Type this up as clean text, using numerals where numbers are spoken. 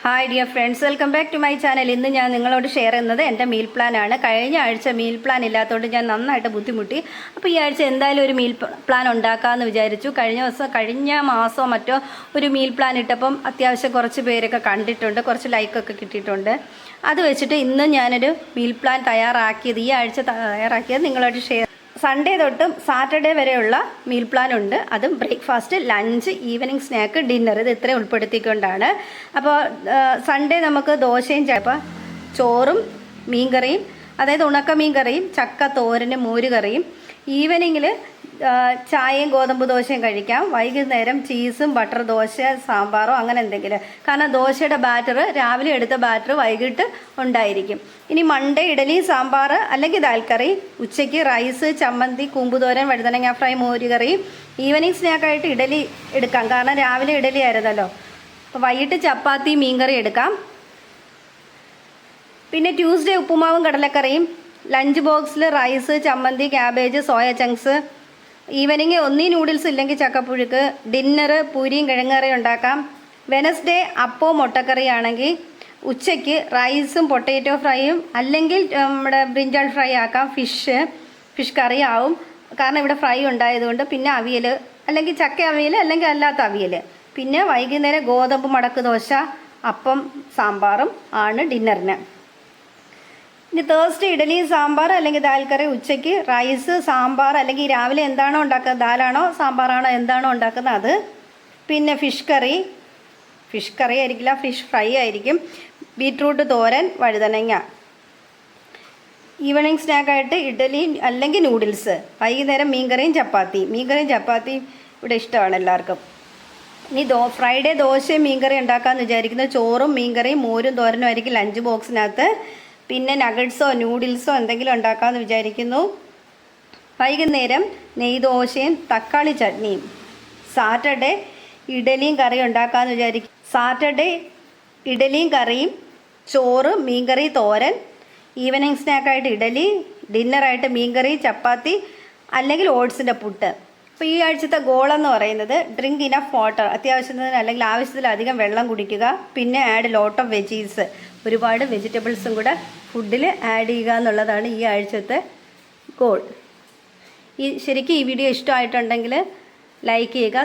Hi dear friends, welcome back to my channel. ഇന്ന് ഞാൻ നിങ്ങളോട് ഷെയർ ചെയ്യുന്നത് എൻ്റെ മീൽ പ്ലാനാണ്. കഴിഞ്ഞ ആഴ്ച മീൽ പ്ലാൻ ഇല്ലാത്തതുകൊണ്ട് ഞാൻ നന്നായിട്ട് ബുദ്ധിമുട്ടി. അപ്പോൾ ഈ ആഴ്ച എന്തായാലും ഒരു മീൽ പ്ലാൻ ഉണ്ടാക്കാമെന്ന് വിചാരിച്ചു. കഴിഞ്ഞ മാസമോ മറ്റോ ഒരു മീൽ പ്ലാൻ ഇട്ടപ്പം അത്യാവശ്യം കുറച്ച് പേരൊക്കെ കണ്ടിട്ടുണ്ട്, കുറച്ച് ലൈക്കൊക്കെ കിട്ടിയിട്ടുണ്ട്. അത് വെച്ചിട്ട് ഇന്ന് ഞാനൊരു മീൽ പ്ലാൻ തയ്യാറാക്കിയത്, ഈ ആഴ്ച തയ്യാറാക്കിയത് നിങ്ങളോട് ഷെയർ. സൺഡേ തൊട്ടും സാറ്റർഡേ വരെയുള്ള മീൽ പ്ലാൻ ഉണ്ട്. അതും breakfast, lunch, evening snack, dinner, ഇത് ഇത്രയും ഉൾപ്പെടുത്തിക്കൊണ്ടാണ്. അപ്പോൾ സൺഡേ നമുക്ക് ദോശയും ചോറും മീൻകറിയും, അതായത് ഉണക്ക മീൻകറിയും ചക്ക തോരനും മോരുകറിയും. ഈവനിങ്ങിൽ ചായയും ഗോതമ്പ് ദോശയും കഴിക്കാം. വൈകുന്നേരം ചീസും ബട്ടർ ദോശ, സാമ്പാറോ അങ്ങനെ എന്തെങ്കിലും. കാരണം ദോശയുടെ ബാറ്റർ, രാവിലെ എടുത്ത ബാറ്റർ വൈകിട്ട് ഉണ്ടായിരിക്കും. ഇനി മൺഡേ ഇഡലി, സാമ്പാർ അല്ലെങ്കിൽ ദാൽക്കറി. ഉച്ചയ്ക്ക് റൈസ്, ചമ്മന്തി, കൂമ്പുതോരൻ, വഴുതനങ്ങ ഫ്രൈ, മോരുകറി. ഈവനിങ് സ്നാക്കായിട്ട് ഇഡലി എടുക്കാം, കാരണം രാവിലെ ഇഡലി ആയിരുന്നല്ലോ. അപ്പോൾ വൈകിട്ട് ചപ്പാത്തി, മീൻകറി എടുക്കാം. പിന്നെ ട്യൂസ്ഡേ ഉപ്പുമാവും കടലക്കറിയും. ലഞ്ച് ബോക്സിൽ റൈസ്, ചമ്മന്തി, ക്യാബേജ്, സോയ ചങ്ക്സ്. ഈവനിങ് ഒന്നീ നൂഡിൽസ് ഇല്ലെങ്കിൽ ചക്കപ്പുഴുക്ക്. ഡിന്നർ പൂരിയും കിഴങ്ങറിയും ഉണ്ടാക്കാം. വെനസ്ഡേ അപ്പവും മുട്ടക്കറി ആണെങ്കിൽ ഉച്ചയ്ക്ക് റൈസും പൊട്ടേറ്റോ ഫ്രൈയും, അല്ലെങ്കിൽ നമ്മുടെ ബ്രിഞ്ചാൾ ഫ്രൈ ആക്കാം. ഫിഷ് കറി ആവും, കാരണം ഇവിടെ ഫ്രൈ ഉണ്ടായതുകൊണ്ട്. പിന്നെ അവിയൽ, അല്ലെങ്കിൽ ചക്ക അവിയൽ, അല്ലെങ്കിൽ അല്ലാത്ത അവിയൽ. പിന്നെ വൈകുന്നേരം ഗോതമ്പ് മടക്ക് ദോശ, അപ്പം, സാമ്പാറും ആണ് ഡിന്നറിന്. ഇനി തേഴ്സ്ഡേ ഇഡലി, സാമ്പാർ അല്ലെങ്കിൽ ദാൽക്കറി. ഉച്ചയ്ക്ക് റൈസ്, സാമ്പാർ, അല്ലെങ്കിൽ രാവിലെ എന്താണോ ഉണ്ടാക്കുന്നത്, ദാലാണോ സാമ്പാറാണോ എന്താണോ ഉണ്ടാക്കുന്നത് അത്. പിന്നെ ഫിഷ് കറി ആയിരിക്കില്ല, ഫിഷ് ഫ്രൈ ആയിരിക്കും. ബീട്രൂട്ട് തോരൻ, വഴുതനങ്ങ. ഈവനിങ് സ്നാക്കായിട്ട് ഇഡലി അല്ലെങ്കിൽ നൂഡിൽസ്. വൈകുന്നേരം മീൻകറിയും ചപ്പാത്തിയും ഇവിടെ ഇഷ്ടമാണ് എല്ലാവർക്കും. ഇനി ഫ്രൈഡേ ദോശയും മീൻകറി ഉണ്ടാക്കാമെന്ന് വിചാരിക്കുന്നത്. ചോറും മീൻകറിയും മോരും തോരനും ആയിരിക്കും ലഞ്ച് ബോക്സിനകത്ത്. പിന്നെ നഗറ്റ്സോ നൂഡിൽസോ എന്തെങ്കിലും ഉണ്ടാക്കാമെന്ന് വിചാരിക്കുന്നു. വൈകുന്നേരം നെയ്ദോശയും തക്കാളി ചട്നിയും. സാറ്റർഡേ ഇഡലിയും കറിയും ഉണ്ടാക്കാമെന്ന് വിചാരിക്കും. സാറ്റർഡേ ഇഡലിയും കറിയും, ചോറ്, മീൻകറി, തോരൻ. ഈവനിങ് സ്നാക്കായിട്ട് ഇഡലി, ഡിന്നറായിട്ട് മീൻകറി, ചപ്പാത്തി, അല്ലെങ്കിൽ ഓട്സിൻ്റെ പുട്ട്. അപ്പോൾ ഈ ആഴ്ചത്തെ ഗോളെന്ന് പറയുന്നത് ഡ്രിങ്ക് ഇനഫ് വാട്ടർ, അത്യാവശ്യത്തിന് അല്ലെങ്കിൽ ആവശ്യത്തിലധികം വെള്ളം കുടിക്കുക. പിന്നെ ആഡ് ലോട്ട് ഓഫ് വെജീസ്, ഒരുപാട് വെജിറ്റബിൾസും കൂടെ ഫുഡിൽ ആഡ് ചെയ്യുക എന്നുള്ളതാണ് ഈ ആഴ്ചത്തെ ഗോൾ. ശരിക്കും ഈ വീഡിയോ ഇഷ്ടമായിട്ടുണ്ടെങ്കിൽ ലൈക്ക് ചെയ്യുക.